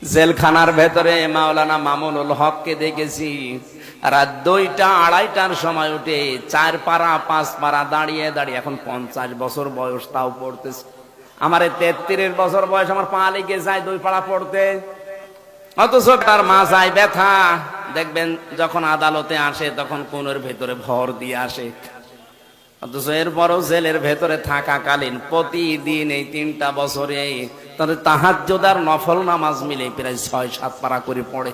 জেলখানার ভেতরে মাওলানা মামুনুল হককে দেখেছি রাত 2টা 2:30টার সময় উঠে 4 পারা 5 পারা দাঁড়িয়ে দাঁড়িয়ে, এখন 50 বছর বয়স, তাও পড়তেছে। আমার 33 বছর বয়স, আমার পা লেগে যায় 2 পারা পড়তে, অথচ তার মাথায় ব্যথা। দেখবেন যখন আদালতে আসে তখন কোনের ভেতরে ভর দিয়ে আসে, অথচ এরপরও জেলের ভেতরে থাকাকালীন প্রতিদিন এই 3টা বছরে তাদের তাহাজ্জুদ আর নফল নামাজ মিলে প্রায় 6-7 পারা করে পড়ে।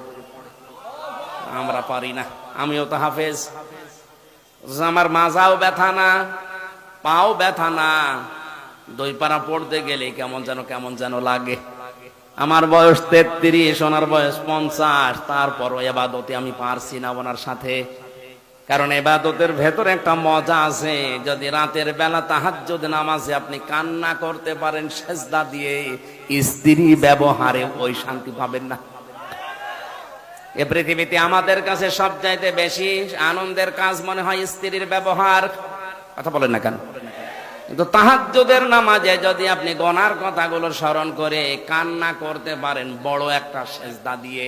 আমরা পারি না। আমিও তো হাফেজ, আমার মাজাও ব্যথা না, পাও ব্যথা না, 2 পারা পড়তে গেলে কেমন যেন লাগে। আমার বয়স 33, ওনার বয়স 50, তারপরও ইবাদতে আমি পারছি না ওনার সাথে। কারণ ইবাদতের ভেতরে একটা মজা আছে। যদি রাতের বেলা তাহাজ্জুদ নামাজে আপনি কান্না করতে পারেন সেজদা দিয়ে, স্ত্রী ব্যবহারে ওই শান্তি পাবেন না। এ পৃথিবীতে আমাদের কাছে সবচাইতে বেশি আনন্দের কাজ মনে হয় স্ত্রীর ব্যবহার। কথা বলেন না কেন? কিন্তু তাহাজ্জুদের নামাজে যদি আপনি গুনার কথাগুলো স্মরণ করে কান্না করতে পারেন বড় একটা সেজদা দিয়ে,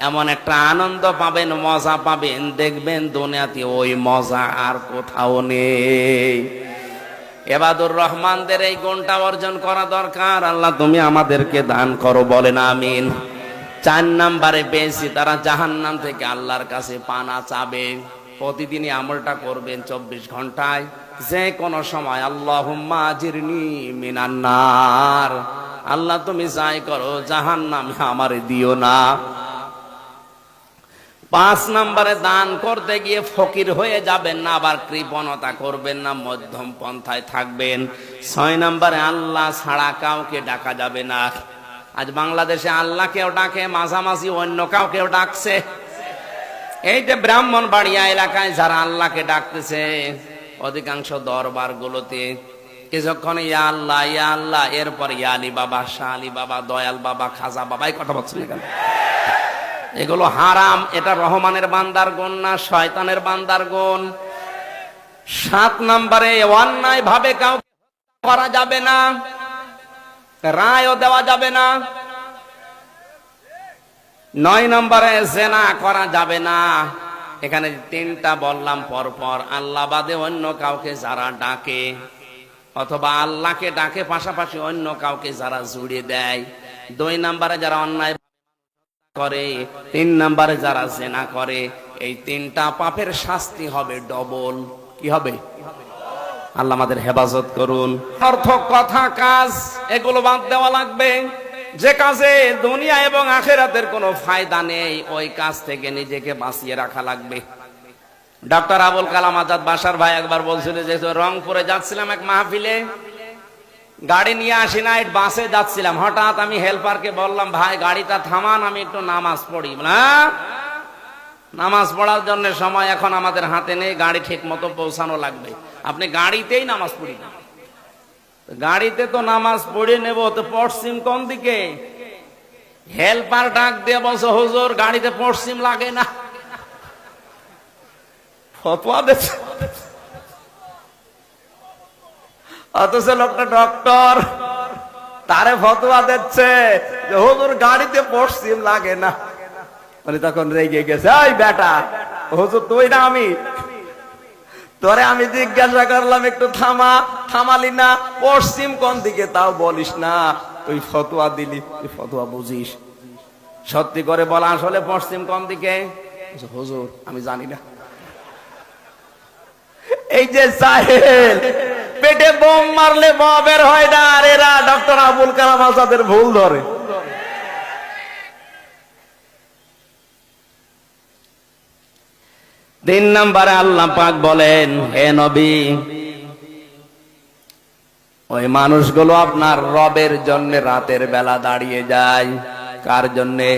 এমন একটা আনন্দ পাবেন, মজা পাবেন, দেখবেন দুনিয়াতে ওই মজা আর কোথাও নেই। ইবাদুর রহমানদের এই গুণটা অর্জন করা দরকার। আল্লাহ তুমি আমাদেরকে দান করো, বলেন আমিন। 4 নম্বরে পেয়েছি তারা জাহান্নাম থেকে আল্লাহর কাছে পানা চাবে। প্রতিদিনই আমলটা করবেন 24 ঘন্টায়, যে কোনো সময়, আল্লাহুম্মা আজিরনি মিনান নার, আল্লাহ তুমি যাই করো জাহান্নামে আমারে দিও না। 5 নম্বরে দান করতে গিয়ে ফকির হয়ে যাবেন না, আবার কৃপণতা করবেন না, মধ্যম পন্থায় থাকবেন। 6 নম্বরে আল্লাহ ছাড়া কাউকে ডাকা যাবে না। আজ বাংলাদেশে আল্লাহ কেউ ডাকে, মাঝামাঝি অন্য কাউকেও ডাকছে। এই যে ব্রাহ্মণবাড়িয়া এলাকায় যারা আল্লাহকে ডাকতেছে, অধিকাংশ দরবার গুলোতে কিছুক্ষণ ইয়া আল্লাহ ইয়া আল্লাহ, এরপর ইয়া আলী বাবা, শাহ আলী বাবা, দয়াল বাবা, খাজা বাবা, এই কথা বলছেন কেন? এগুলো হারাম। এটা রহমানের বান্দার গুণ না, শয়তানের বান্দার গুণ। 7 নম্বরে অন্যায় ভাবে কাউ করা যাবে না, রায়ও দেওয়া যাবে না। 9 নম্বরে জিনা করা যাবে না। এখানে 3টা বললাম পরপর। আল্লাহ বাদে অন্য কাউকে যারা ডাকে, অথবা আল্লাহকে ডাকে পাশাপাশি অন্য কাউকে যারা জুড়ে দেয়। 2 নম্বরে যারা অন্যায় করে, 3 নম্বরে যারা জিনা করে, এই 3টা পাপের শাস্তি হবে ডবল। কি হবে? আল্লাহ আমাদের হেফাজত করুন। অর্থ, কথা, কাজ এগুলো বাদ দেওয়া লাগবে। যে কাজে দুনিয়া এবং আখিরাতের কোনো ফায়দা নেই, ওই কাজ থেকে নিজেকে বাঁচিয়ে রাখা লাগবে। ডক্টর আবুল কালাম আজাদ বাসার ভাই একবার বলছিল যে রংপুরে যাচ্ছিলাম এক মাহফিলে, গাড়ি নিয়ে আসি না, বাসে যাচ্ছিলাম। হঠাৎ আমি হেল্পারকে বললাম, ভাই গাড়িটা থামান, আমি একটু নামাজ পড়ি। না, নামাজ পড়ার জন্য সময় এখন আমাদের হাতে নেই, গাড়ি ঠিক মতো পৌঁছানো লাগবে, আপনি গাড়িতেই নামাজ পড়ি না। গাড়িতে তো নামাজ পড়ে নেব, তো পশ্চিম কোন দিকে? হেল্পার ডাক দিয়ে বলছে, হুজুর গাড়িতে পশ্চিম লাগে না। ফতোয়া দিচ্ছে, অথচ লোকটা ডক্টর, তারে ফতোয়া দিচ্ছে যে হুজুর গাড়িতে পশ্চিম লাগে না। মানে তখন রেগে গেছে, এই বেটা, হুজুর তুই না আমি? তোরে আমি জিজ্ঞাসা করলাম একটু থামা, থামালি না, পশ্চিম কোন দিকে তাও বলিস না, তুই ফতোয়া দিলি, তুই ফতোয়া বুঝিস? সত্যি করে বলা, আসলে পশ্চিম কোন দিকে? হুজুর আমি জানি না। এই যে জাহেল, পেটে বোম মারলে বের হয় না, আর এরা ডক্টর আবুল কালাম আজাদের ভুল ধরে। তিন নম্বরে আল্লাহ পাক বলেন, হে নবী, ওই মানুষগুলো আপনার রবের জন্য রাতের বেলা দাঁড়িয়ে যায়। কার জন্যে?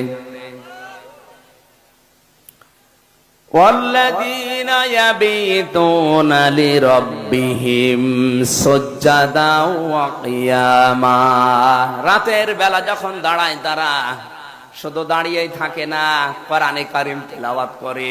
ওয়াল্লাযীনা ইয়াবিতুনা লিরাব্বিহিম সুজদাা ওয়া কিয়ামা। রাতের বেলা যখন দাঁড়ায় তারা শুধু দাঁড়িয়েই থাকে না, কোরআনে কারীম তিলাওয়াত করে।